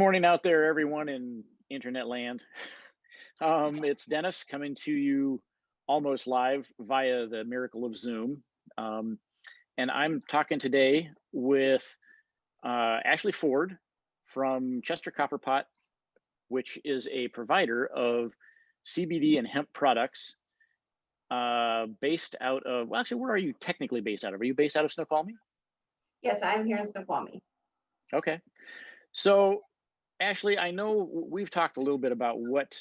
morning out there, everyone in internet land. It's Dennis coming to you almost live via the miracle of Zoom. Um, and I'm talking today with Ashley Ford from Chester Copperpot, which is a provider of CBD and hemp products based out of, well, actually, where are you technically based out of? Are you based out of Snoqualmie? Yes, I'm here in Snoqualmie. Okay. So Ashley, I know we've talked a little bit about what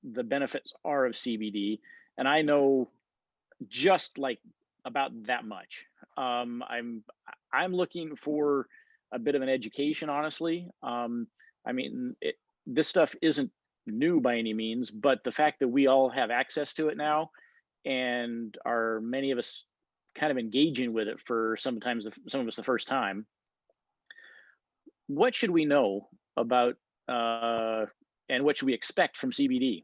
the benefits are of CBD, and I know just like about that much. I'm looking for a bit of an education, honestly. I mean, this stuff isn't new by any means, but the fact that we all have access to it now, and are many of us kind of engaging with it for sometimes some of us the first time, what should we know about uh, and what should we expect from CBD?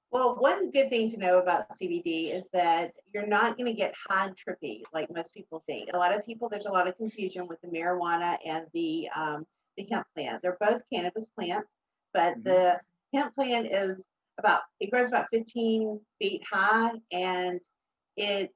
Well, one good thing to know about CBD is that you're not going to get high and trippy like most people think. A lot of people, there's a lot of confusion with the marijuana and the hemp plant. They're both cannabis plants, but Hmm. the hemp plant it grows about 15 feet high, and it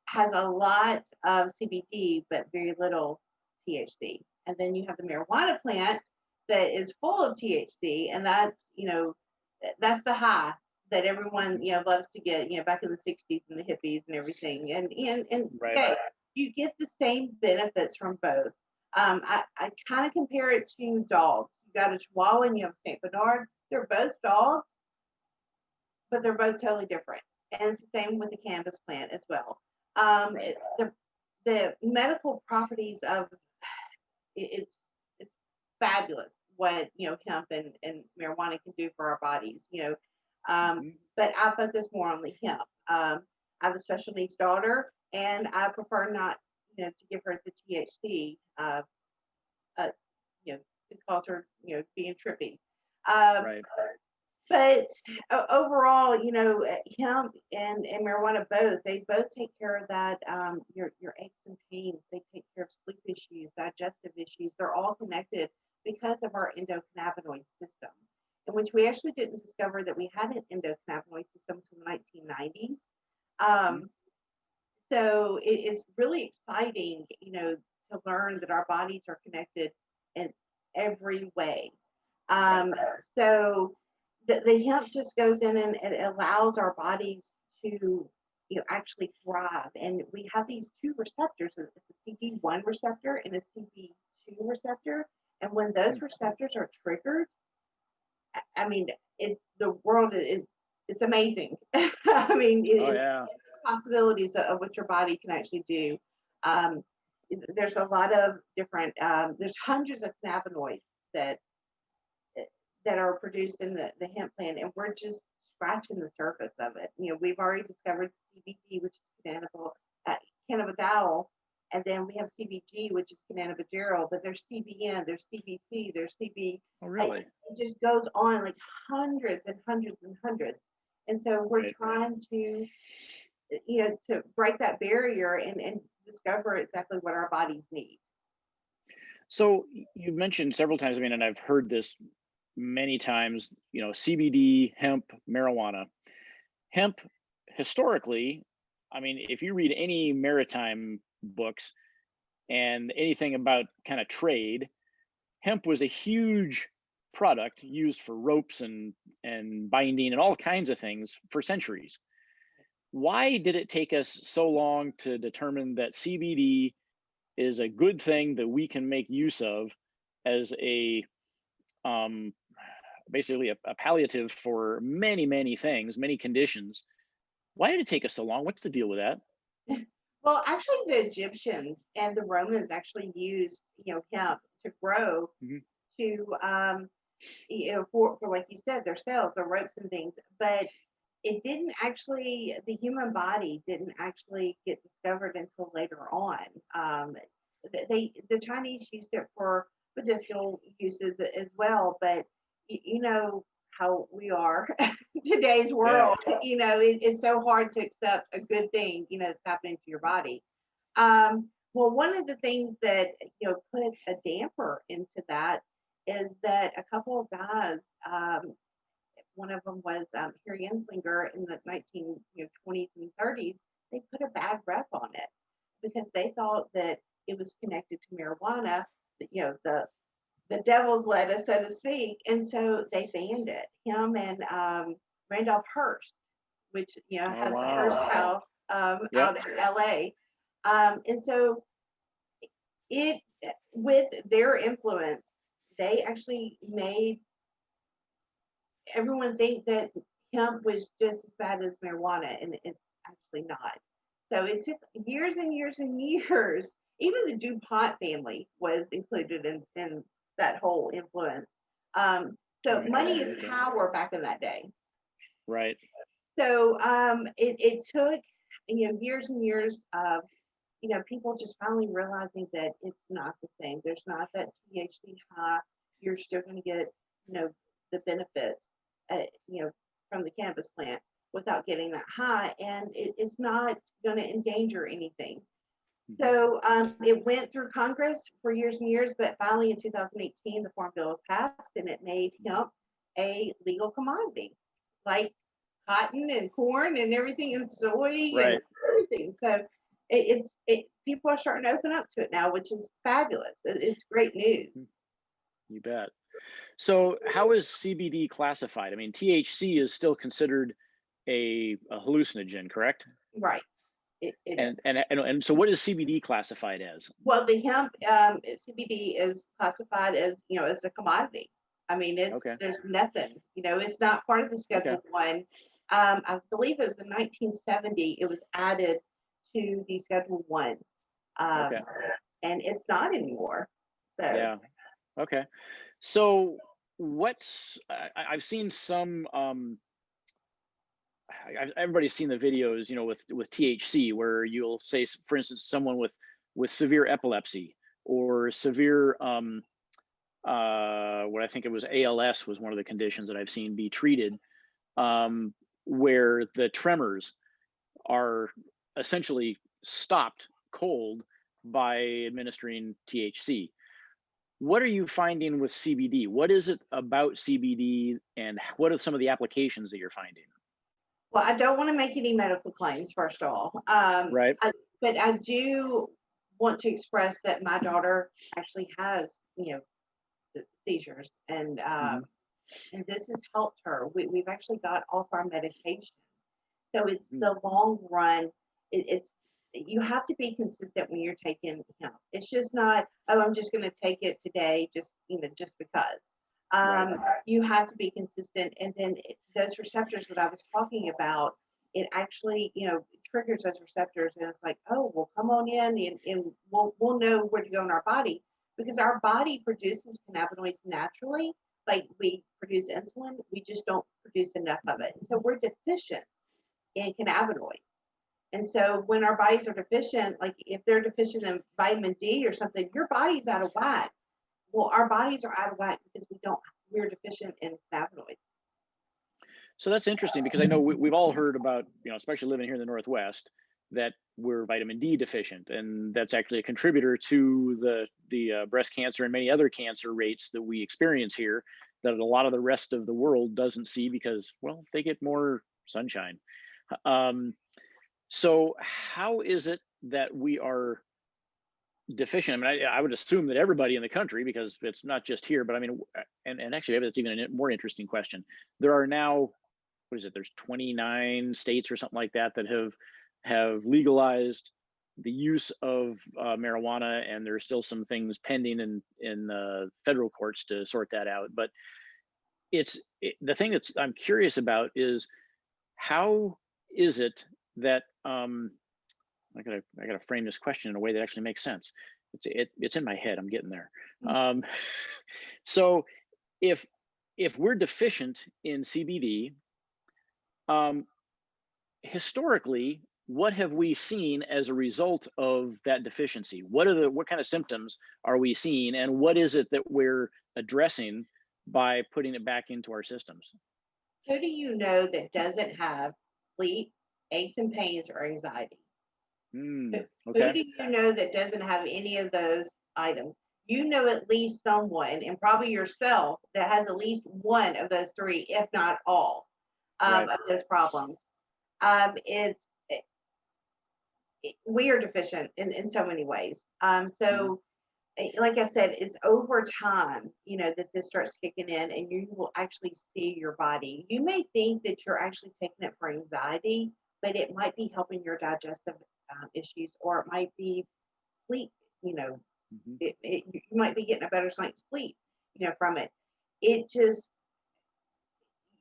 has a lot of CBD but very little THC. And then you have the marijuana plant that is full of THC, and that's the high that everyone loves to get. Back in the '60s and the hippies and everything. And Right. okay, you get the same benefits from both. I kind of compare it to dogs. You got a Chihuahua and you have a Saint Bernard. They're both dogs, but they're both totally different. And it's the same with the cannabis plant as well. The medical properties of it's fabulous what hemp and marijuana can do for our bodies. Hmm. But I focus more on the hemp. I have a special needs daughter, and I prefer not to give her the THC. Uh, to cause her being trippy. Um, Right. but overall, hemp and marijuana they both take care of that, your aches and pains. They take care of sleep issues, digestive issues. They're all connected because of our endocannabinoid system, in which we actually didn't discover that we had an endocannabinoid system until the 1990s. Hmm. Um, so it is really exciting, to learn that our bodies are connected in every way. Um, so the hemp just goes in and it allows our bodies to actually thrive. And we have these two receptors. It's a CB1 receptor and a CB2 receptor. And when those receptors are triggered, I mean, the world is it's amazing. I mean, Oh yeah. possibilities of what your body can actually do. Um, there's a lot of different. There's hundreds of cannabinoids that that are produced in the hemp plant, and we're just scratching the surface of it. We've already discovered CBD, which is cannabidiol, and then we have CBG, which is cannabidiol, but there's CBN, there's CBC, there's CB. Oh really? It just goes on like hundreds and hundreds and hundreds. And so we're Right. trying to break that barrier and discover exactly what our bodies need. So you mentioned several times, I mean, and I've heard this many times, CBD, hemp, marijuana. Hemp historically, I mean, if you read any maritime books and anything about kind of trade, hemp was a huge product used for ropes and binding and all kinds of things for centuries. Why did it take us so long to determine that CBD is a good thing that we can make use of as a um, basically a palliative for many things, many conditions? Why did it take us so long? What's the deal with that? Well, actually, the Egyptians and the Romans actually used, hemp to grow Hmm. to, for like you said, their sails, their ropes and things. But it didn't actually, the human body didn't actually get discovered until later on. The Chinese used it for medicinal uses as well, but you know how we are today's Yeah. world. It's so hard to accept a good thing, that's happening to your body. Well, one of the things that put a damper into that is that a couple of guys, one of them was Harry Anslinger in the 1920s and 30s. They put a bad rep on it because they thought that it was connected to marijuana, the devil's lettuce, so to speak, and so they banned it. Him and Randolph Hearst, which Oh has the Hearst wow. House Yep. out in L.A. And so it with their influence, they actually made everyone think that hemp was just as bad as marijuana, and it's actually not. So it took years and years and years. Even the DuPont family was included in that whole influence. So Oh, money interesting. is Okay. power back in that day. Right. So it took years and years of people just finally realizing that it's not the same. There's not that THC high. You're still going to get the benefits, uh, you know, from the cannabis plant without getting that high, and it's not going to endanger anything. Hmm. So it went through Congress for years and years, but finally in 2018, the Farm Bill was passed, and it made hemp a legal commodity, like cotton and corn and everything, and soy and Right. everything. So people are starting to open up to it now, which is fabulous. It's great news. Mhm. You bet. So how is CBD classified? I mean, THC is still considered a hallucinogen, correct? Right. It is. And so what is CBD classified as? Well, the hemp CBD is classified as as a commodity. I mean, Okay. there's nothing. It's not part of the Okay. Schedule One. I believe it was in 1970. It was added to the Schedule One, um, Okay. and it's not anymore. So Yeah. Okay. So I've seen some everybody's seen the videos, with THC where you'll say, for instance, someone with severe epilepsy or severe what I think it was ALS was one of the conditions that I've seen be treated, where the tremors are essentially stopped cold by administering THC. What are you finding with CBD? What is it about CBD, and what are some of the applications that you're finding? well, I don't want to make any medical claims, first of all. Right. But I do want to express that my daughter actually has, seizures, Hmm. and this has helped her. We've actually got off our medication. So it's Hmm. the long run. It's you have to be consistent when you're taking hemp. It's just not, oh, I'm just going to take it today, just because. Right. You have to be consistent, and then those receptors that I was talking about, it actually triggers those receptors, and it's like, oh, well, come on in, and we'll know where to go in our body because our body produces cannabinoids naturally. Like we produce insulin, we just don't produce enough of it, so we're deficient in cannabinoids. And so when our bodies are deficient, like if they're deficient in vitamin D or something, your body's out of whack. Well, our bodies are out of whack because we're deficient in cannabinoids. So that's interesting because I know we've all heard about, especially living here in the Northwest, that we're vitamin D deficient, and that's actually a contributor to the breast cancer and many other cancer rates that we experience here that a lot of the rest of the world doesn't see because, well, they get more sunshine. Um, so how is it that we are deficient? I mean, I would assume that everybody in the country, because it's not just here, but I mean, and actually, maybe that's even a more interesting question. There are now, what is it? There's 29 states or something like that that have legalized the use of marijuana, and there's still some things pending in federal courts to sort that out. But the thing that's I'm curious about is how is it that I gotta frame this question in a way that actually makes sense. It's in my head. I'm getting there. Um, so if we're deficient in CBD, um, historically, what have we seen as a result of that deficiency? What kind of symptoms are we seeing, and what is it that we're addressing by putting it back into our systems? Who do you know that doesn't have sleep, aches and pains, or anxiety? Who, who Okay. do you know that doesn't have any of those items? you know at least someone, and probably yourself, that has at least one of those three, if not all, Right. of those problems. It's we are deficient in so many ways. Mhm. Like I said, it's over time, that this starts kicking in, and you will actually see your body. You may think that you're actually taking it for anxiety, but it might be helping your digestive issues, or it might be sleep. You know, Mhm. you might be getting a better night's sleep, from it. It just,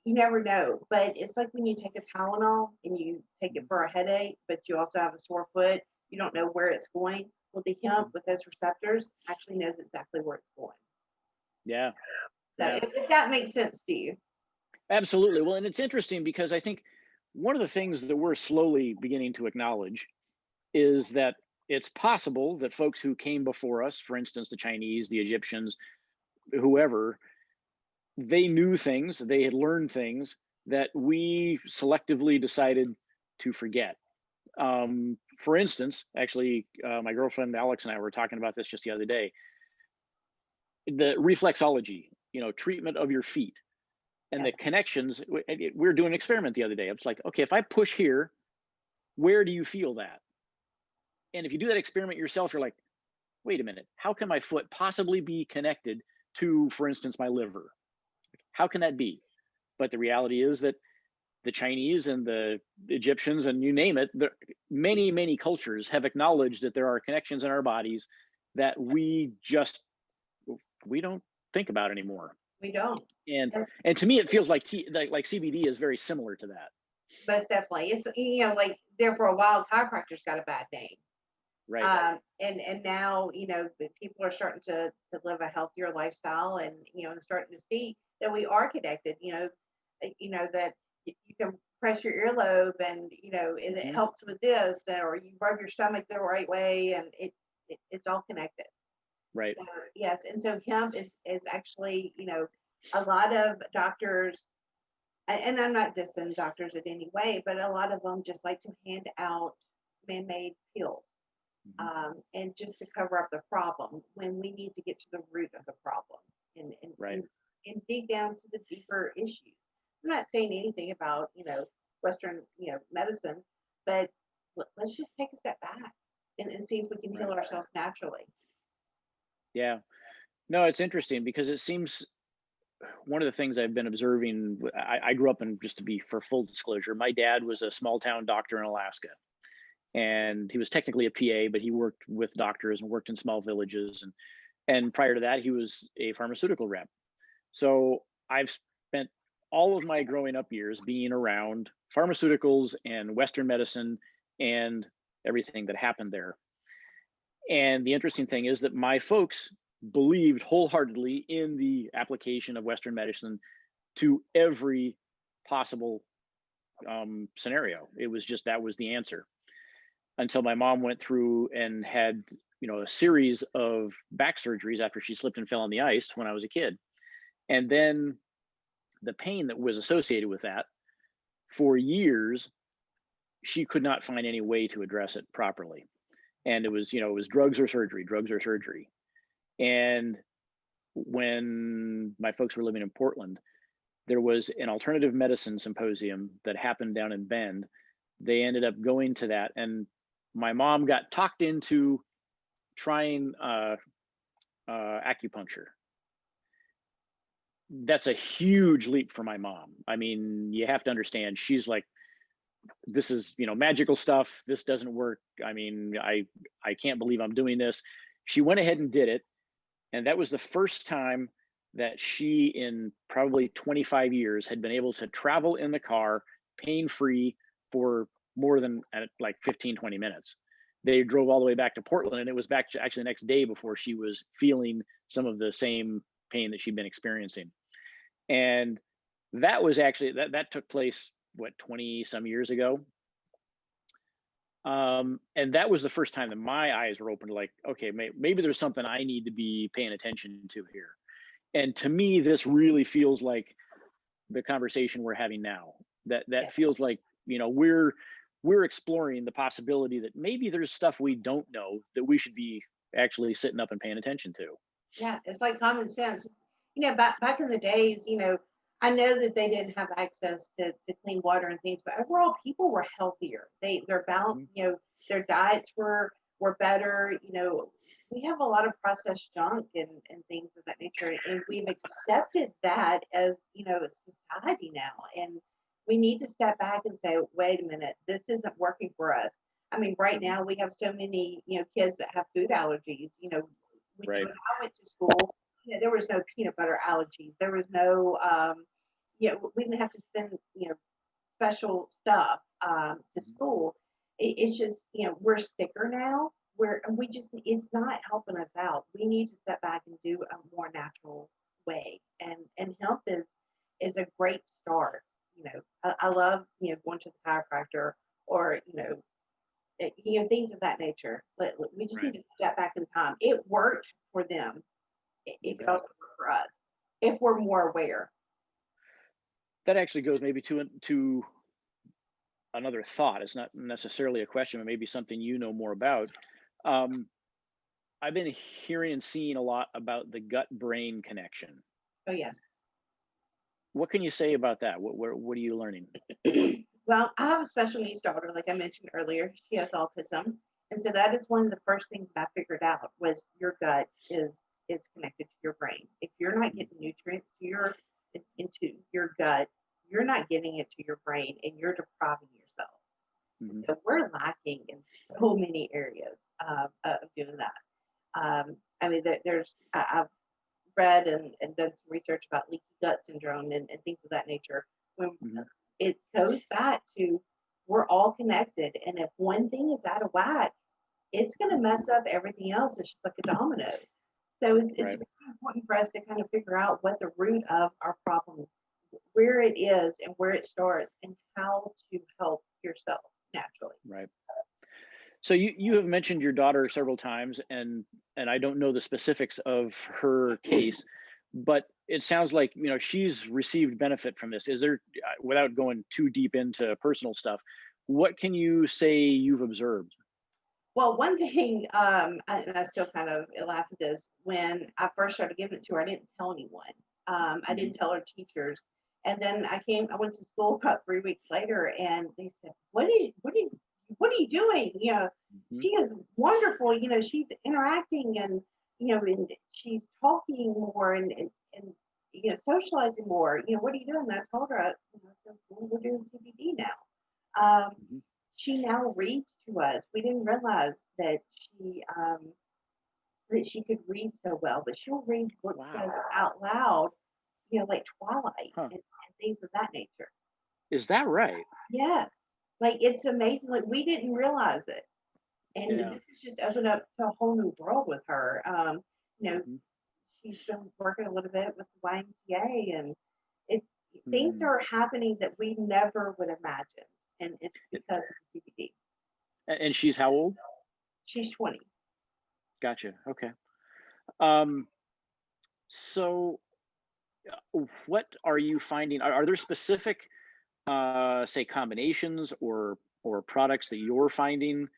you never know. But it's like when you take a Tylenol and you take it Mhm. for a headache, but you also have a sore foot, you don't know where it's going. Well, the hemp Mhm. with those receptors actually knows exactly where it's going. Yeah. So Yeah. if that makes sense to you. Absolutely. Well, and it's interesting because I think one of the things that we're slowly beginning to acknowledge is that it's possible that folks who came before us, for instance, the Chinese, the Egyptians, whoever, they knew things, they had learned things that we selectively decided to forget. For instance, actually, my girlfriend Alex and I were talking about this just the other day. The reflexology, treatment of your feet and the Yes, connections. We were doing an experiment the other day. It's like, okay, if I push here, where do you feel that? And if you do that experiment yourself, you're like, wait a minute, how can my foot possibly be connected to, for instance, my liver? How can that be? But the reality is that the Chinese and the Egyptians and you name it, many, many cultures have acknowledged that there are connections in our bodies that we don't think about anymore. we don't. And And and to me, it feels like like CBD is very similar to that, most definitely. It's, like there for a while, chiropractors got a bad name. right? And now, the people are starting to live a healthier lifestyle, and, and starting to see that we are connected, that you can press your earlobe, and it Hmm. helps with this, or you rub your stomach the right way, and it's all connected. Right. So, yes, and so hemp is actually, a lot of doctors, and I'm not dissing doctors in any way, but a lot of them just like to hand out man-made pills, Hmm. and just to cover up the problem when we need to get to the root of the problem, and and Right. and, and dig down to the deeper issues. I'm not saying anything about, Western, medicine, but let's just take a step back, and see if we can heal Right. ourselves naturally. Yeah. No, it's interesting because it seems one of the things I've been observing. I grew up in, just to be for full disclosure, my dad was a small town doctor in Alaska, and he was technically a PA, but he worked with doctors and worked in small villages, and prior to that, he was a pharmaceutical rep. So I've spent all of my growing up years being around pharmaceuticals and Western medicine and everything that happened there. And the interesting thing is that my folks believed wholeheartedly in the application of Western medicine to every possible scenario. It was just that was the answer until my mom went through and had a series of back surgeries after she slipped and fell on the ice when I was a kid, and then the pain that was associated with that for years, she could not find any way to address it properly. And it was drugs or surgery. And when my folks were living in Portland, there was an alternative medicine symposium that happened down in Bend. They ended up going to that, and my mom got talked into trying acupuncture. That's a huge leap for my mom. I mean, you have to understand, she's like, this is magical stuff, this doesn't work. I mean, I can't believe I'm doing this. She went ahead and did it, and that was the first time that she in probably 25 years had been able to travel in the car pain free for more than like 15-20 minutes. They drove all the way back to Portland, and it was back actually the next day before she was feeling some of the same pain that she'd been experiencing. And that was actually that took place, what, 20 some years ago. And that was the first time that my eyes were open to, like, okay, maybe there's something I need to be paying attention to here. And to me, this really feels like the conversation we're having now. That Yes. feels like, we're exploring the possibility that maybe there's stuff we don't know that we should be actually sitting up and paying attention to. Yeah, it's like common sense. Back in the days, I know that they didn't have access to clean water and things, but overall, people were healthier. Their balance, Mhm. their diets were better. We have a lot of processed junk and things of that nature, and we've accepted that as a society now, and we need to step back and say, wait a minute, this isn't working for us. I mean, right Mhm. now we have so many, kids that have food allergies. When Right. I went to school, there was no peanut butter allergies. There was no, we didn't have to spend, special stuff to Mhm. school. It's just, we're sicker now. We just, it's not helping us out. We need to step back and do a more natural way. And hemp is a great start. I love, going to the chiropractor or, things of that nature. But we just need Right. to step back in time. It worked for them. You It could bet. also work for us if we're more aware. That actually goes maybe to another thought. It's not necessarily a question, but maybe something you know more about. Um, I've been hearing and seeing a lot about the gut brain connection. Oh, yes. What can you say about that? What are you learning? Well, I have a special needs daughter, like I mentioned earlier. She has autism, and so that is one of the first things that I figured out was your gut is connected to your brain. If you're not Mhm. getting nutrients into your gut, you're not getting it to your brain, and you're depriving yourself. Mhm. So we're lacking in so many areas of doing that. I mean, I've read and done some research about leaky gut syndrome and things of that nature. When Mhm. it goes back to we're all connected, and if one thing is out of whack, it's going to Mhm. mess up everything else. It's just like a domino. So it's Right. really important for us to kind of figure out what the root of our problem, where it is, and where it starts, and how to help yourself naturally. Right. So you have mentioned your daughter several times, and I don't know the specifics of her case, but it sounds like she's received benefit from this. Is there, without going too deep into personal stuff, what can you say you've observed? Well, one thing, and I still kind of laugh at this, when I first started giving it to her, I didn't tell anyone. I Hmm. didn't tell her teachers. And then I went to school about 3 weeks later, and they said, what are you doing? Hmm. She is wonderful. She's interacting and she's talking more and socializing more. What are you doing? And I told her, I said, well, we're doing CBD now. Hmm. She now reads to us. We didn't realize that she could read so well, but she'll read books to us Wow. out loud, like Twilight Huh. and things of that nature. Is that right? Yes. Like it's amazing. Like we didn't realize it. And this Yeah. has just opened up to a whole new world with her. You know, Hmm. she's been working a little bit with the YMCA and it things Hmm. are happening that we never would imagine. And it's because of the CBD. And she's how old? She's 20. Gotcha. Okay. Um, so what are you finding? Are there specific say combinations or products that you're finding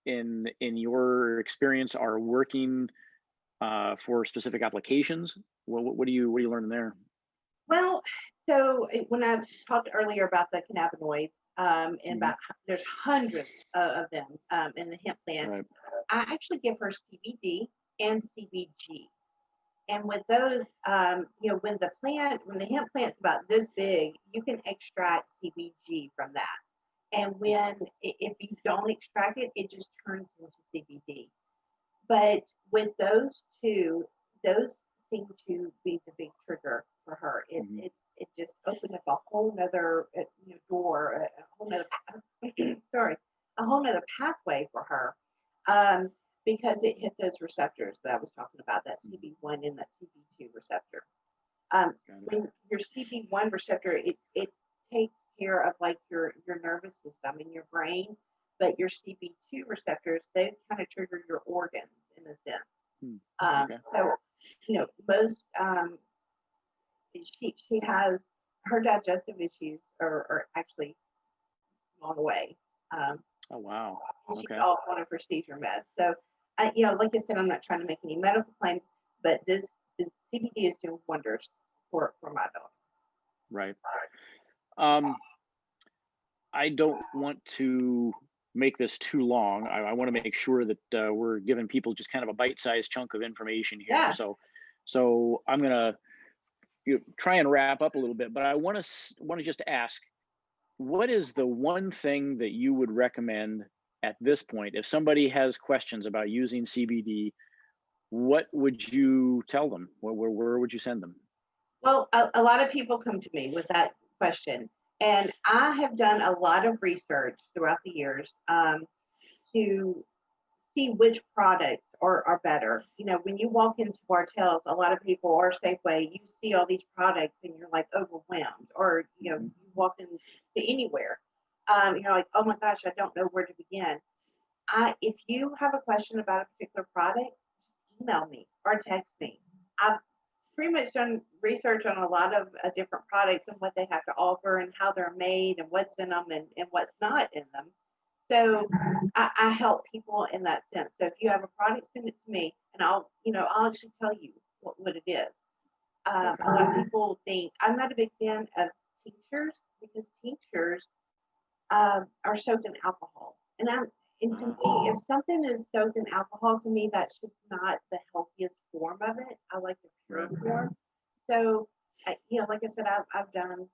in your experience are working for specific applications? What are you learning there? Well, so when I talked earlier about the cannabinoids, and Hmm. there's hundreds of them in the hemp plant, Right. I actually give her CBD and CBG. And with those, when the hemp plant's about this big, you can extract CBG from that. And if you don't extract it, it just turns into CBD. But with those two, those seem to be the big trigger for her. It Hmm. it it just opened up a whole nother door, a whole nother sorry, a whole nother pathway for her, um, because it hit those receptors that I was talking about, that Hmm. CB1 and that CB2 receptor. Um, Got it. when your CB1 receptor, it takes care of like your nervous system and your brain, but your CB2 receptors, they kind of trigger your organs in a sense. Hmm. Um, Okay. so, most she has her digestive issues are actually gone away. Um, Oh wow. and she's Okay. off one of her seizure meds. So, like I said, I'm not trying to make any medical claims, but this CBD is doing wonders for my dog. Right. Um, I don't want to make this too long. I want to make sure that we're giving people just kind of a bite-sized chunk of information here. Yeah. So I'm gonna try and wrap up a little bit, but I want to just ask, what is the one thing that you would recommend at this point if somebody has questions about using CBD? What would you tell them? Where would you send them? Well, a lot of people come to me with that question, and I have done a lot of research throughout the years to see which products are better. You know, when you walk into Bartell's, a lot of people or Safeway, you see all these products and you're like overwhelmed, or Mhm. you walk into anywhere, you're like, oh my gosh, I don't know where to begin. If you have a question about a particular product, email me or text me. I've pretty much done research on a lot of different products and what they have to offer and how they're made and what's in them and what's not in them. So I help people in that sense. So if you have a product, send it to me, and I'll actually tell you what it is. Okay. A lot of people think I'm not a big fan of tinctures because tinctures are soaked in alcohol. And to Uh, me, if something is soaked in alcohol, to me that's just not the healthiest form of it. I like the pure right. form. So, like I said, I've done.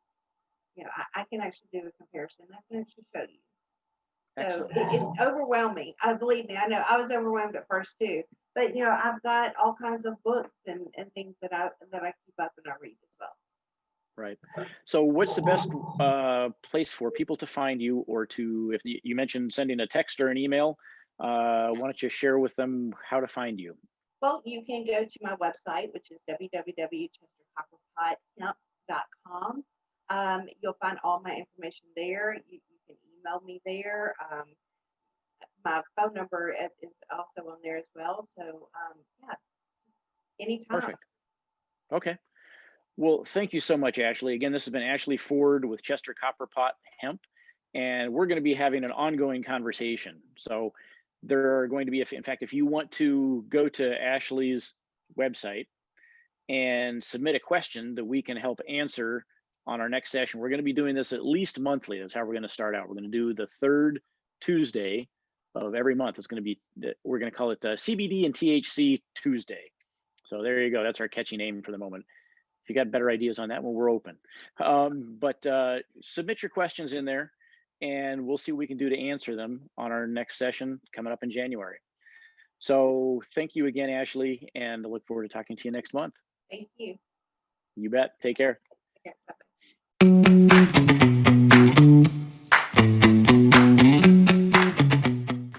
I can actually do a comparison. I can actually show you. So Excellent. it's overwhelming. I believe me. I know I was overwhelmed at first too. But I've got all kinds of books and things that I keep up and I read as well. Right. So what's the best place for people to find you, or to, if you mentioned sending a text or an email, why don't you share with them how to find you? Well, you can go to my website, which is www.chestercopperpothemp.com. You'll find all my information there. You can email me there. My phone number is also on there as well. So, yeah, anytime. Perfect. Okay. Well, thank you so much, Ashley. Again, this has been Ashley Ford with Chester Copperpot Hemp, and we're going to be having an ongoing conversation. So there are going to be, if, in fact, if you want to go to Ashley's website and submit a question that we can help answer on our next session, we're going to be doing this at least monthly. That's how we're going to start out. We're going to do the third Tuesday of every month. It's going to be, we're going to call it CBD and THC Tuesday. So there you go. That's our catchy name for the moment. If you got better ideas on that one, we're open. But submit your questions in there, and we'll see what we can do to answer them on our next session coming up in January. So thank you again, Ashley, and I look forward to talking to you next month. Thank you. You bet. Take care.